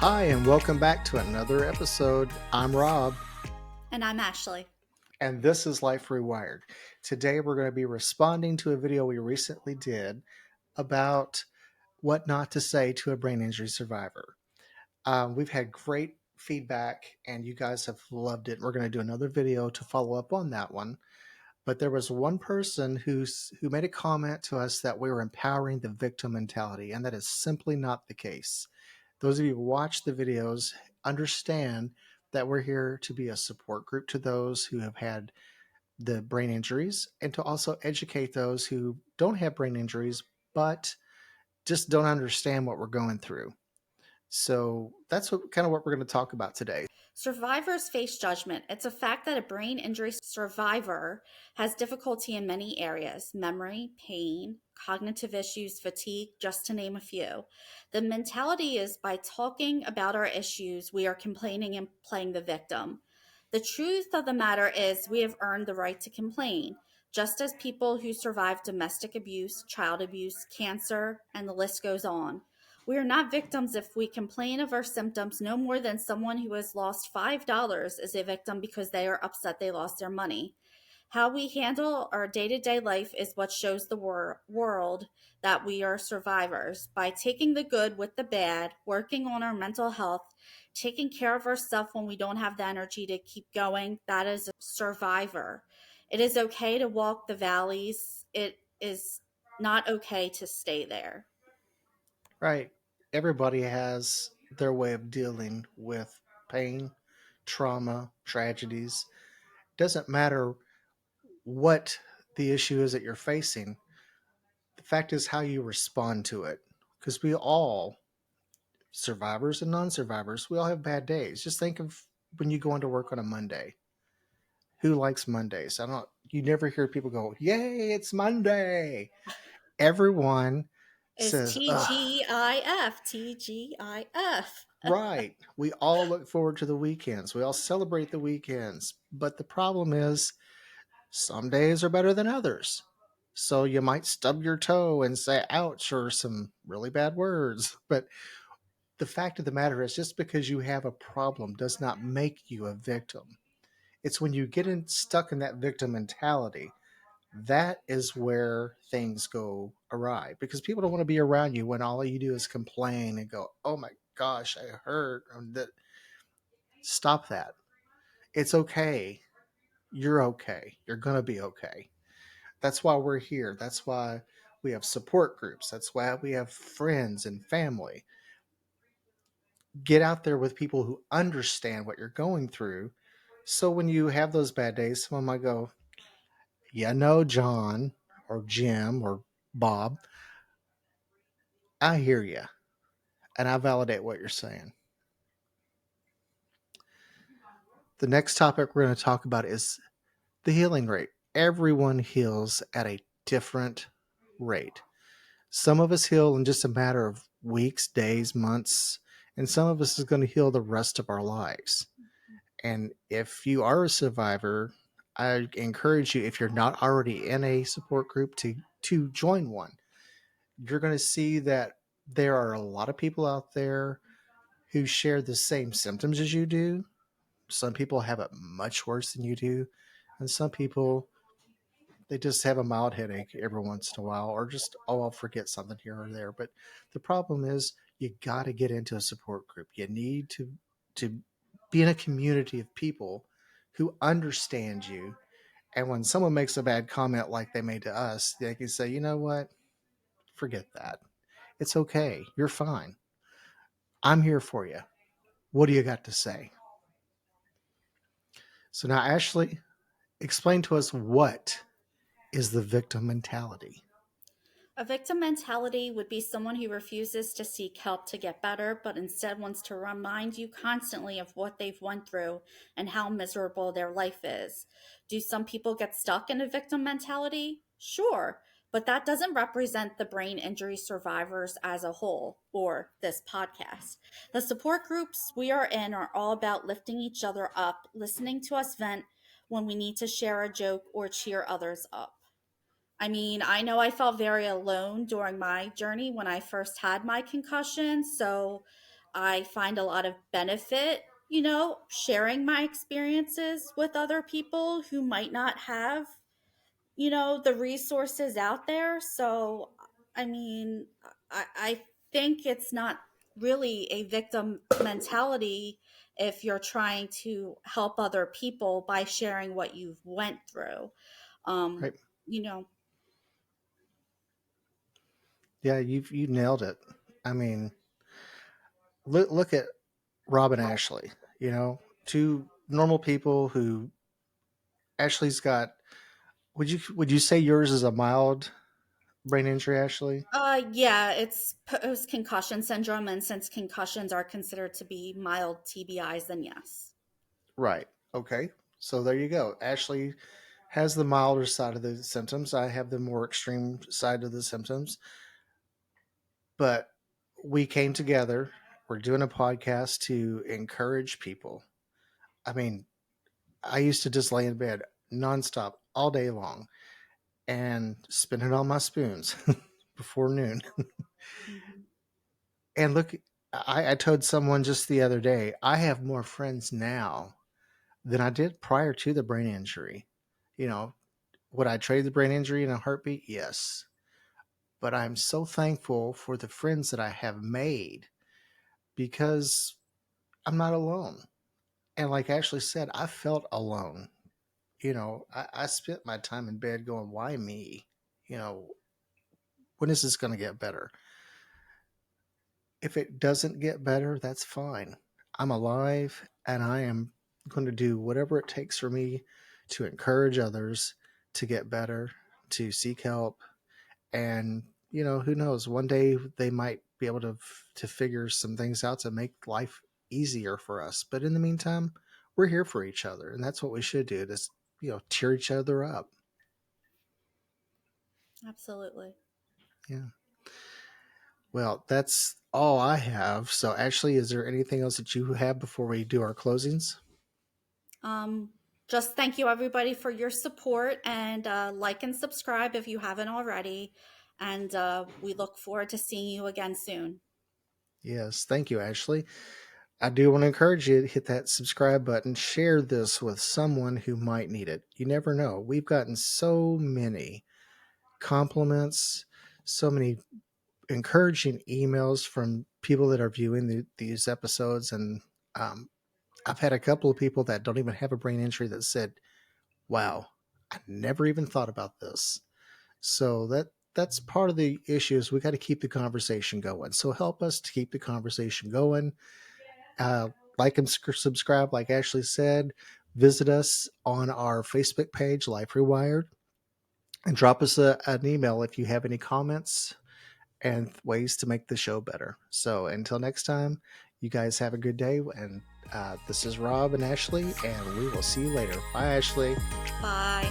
Hi, and welcome back to another episode. I'm Rob, And I'm Ashely. and this is Life Rewired. Today, we're going to be responding to a video we recently did about what not to say to a brain injury survivor. We've had great feedback, and you guys have loved it. We're going to do another video to follow up on that one. But there was one person who made a comment to us that we were empowering the victim mentality, and that is simply not the case. Those of you who watch the videos understand that we're here to be a support group to those who have had the brain injuries and to also educate those who don't have brain injuries but just don't understand what we're going through. So that's what we're going to talk about today. Survivors face judgment. It's a fact that a brain injury survivor has difficulty in many areas: memory, pain, cognitive issues, fatigue, just to name a few. The mentality is by talking about our issues, we are complaining and playing the victim. The truth of the matter is, we have earned the right to complain, just as people who survive domestic abuse, child abuse, cancer, and the list goes on. We are not victims if we complain of our symptoms no more than someone who has lost $5 is a victim because they are upset they lost their money. How we handle our day to day life is what shows the world that we are survivors. By taking the good with the bad, working on our mental health, taking care of ourselves when we don't have the energy to keep going, that is a survivor. It is okay to walk the valleys. It is not okay to stay there. Right. Everybody has their way of dealing with pain, trauma, tragedies. Doesn't matter what the issue is that you're facing. The fact is how you respond to it. Because we all, survivors and non survivors, we all have bad days. Just think of when you go into work on a Monday. Who likes Mondays? I don't, you never hear people go, Yay, it's Monday. Everyone Is says, ugh, TGIF, TGIF. right. We all look forward to the weekends. We all celebrate the weekends. But the problem is, some days are better than others. So you might stub your toe and say ouch or some really bad words. But the fact of the matter is, just because you have a problem does not make you a victim. It's when you get stuck in that victim mentality that is where things go awry because people don't want to be around you when all you do is complain and go, "Oh my gosh, I hurt." Stop that. It's okay. You're okay. You're going to be okay. That's why we're here. That's why we have support groups. That's why we have friends and family. Get out there with people who understand what you're going through. So when you have those bad days, someone might go, "Yeah, no, John or Jim or Bob, I hear you and I validate what you're saying." The next topic we're going to talk about is the healing rate. Everyone heals at a different rate. Some of us heal in just a matter of weeks, days, months, and some of us is going to heal the rest of our lives. And if you are a survivor, I encourage you, if you're not already in a support group, to join one. You're going to see that there are a lot of people out there who share the same symptoms as you do. Some people have it much worse than you do, and some people, they just have a mild headache every once in a while, or just, oh, I'll forget something here or there. But the problem is, you got to get into a support group. You need to be in a community of people who understand you. And when someone makes a bad comment like they made to us, they can say, you know what, forget that. It's okay. You're fine. I'm here for you. What do you got to say? So now, Ashley, explain to us, what is the victim mentality? A victim mentality would be someone who refuses to seek help to get better, but instead wants to remind you constantly of what they've went through and how miserable their life is. Do some people get stuck in a victim mentality? Sure, but that doesn't represent the brain injury survivors as a whole or this podcast. The support groups we are in are all about lifting each other up, listening to us vent when we need to share a joke or cheer others up. I mean, I know I felt very alone during my journey when I first had my concussion. So I find a lot of benefit, sharing my experiences with other people who might not have, the resources out there. So, I mean, I think it's not really a victim mentality if you're trying to help other people by sharing what you've went through. Um, Right. you know, Yeah, you nailed it. I mean, look at Rob and Ashley. You know, two normal people who Ashley's got. Would you say yours is a mild brain injury, Ashley? yeah, it's post concussion syndrome, and since concussions are considered to be mild TBIs, then yes. Right. Okay. So there you go. Ashley has the milder side of the symptoms. I have the more extreme side of the symptoms. But we came together. We're doing a podcast to encourage people. I mean, I used to just lay in bed nonstop all day long and spin it on my spoons before noon. Mhm. And look, I told someone just the other day, I have more friends now than I did prior to the brain injury. You know, would I trade the brain injury in a heartbeat? Yes. But I'm so thankful for the friends that I have made because I'm not alone. And like Ashley said, I felt alone. I spent my time in bed going, why me? You know, when is this going to get better? If it doesn't get better, that's fine. I'm alive and I am going to do whatever it takes for me to encourage others to get better, to seek help. And, who knows? One day they might be able to figure some things out to make life easier for us. But in the meantime, we're here for each other. And that's what we should do, to, cheer each other up. Absolutely. Yeah. Well, that's all I have. So, Ashley, is there anything else that you have before we do our closings? Um, just thank you everybody for your support, and like and subscribe if you haven't already. And we look forward to seeing you again soon. Yes, thank you, Ashley. I do want to encourage you to hit that subscribe button, share this with someone who might need it. You never know. We've gotten so many compliments, so many encouraging emails from people that are viewing these episodes. And um, I've had a couple of people that don't even have a brain injury that said, wow, I never even thought about this. So that's part of the issue is we got to keep the conversation going. So help us to keep the conversation going. Uh, like and subscribe, like Ashley said. Visit us on our Facebook page, Life Rewired, and drop us an email if you have any comments and ways to make the show better. So until next time, you guys have a good day. And this is Rob and Ashley, and we will see you later. Bye, Ashley. Bye.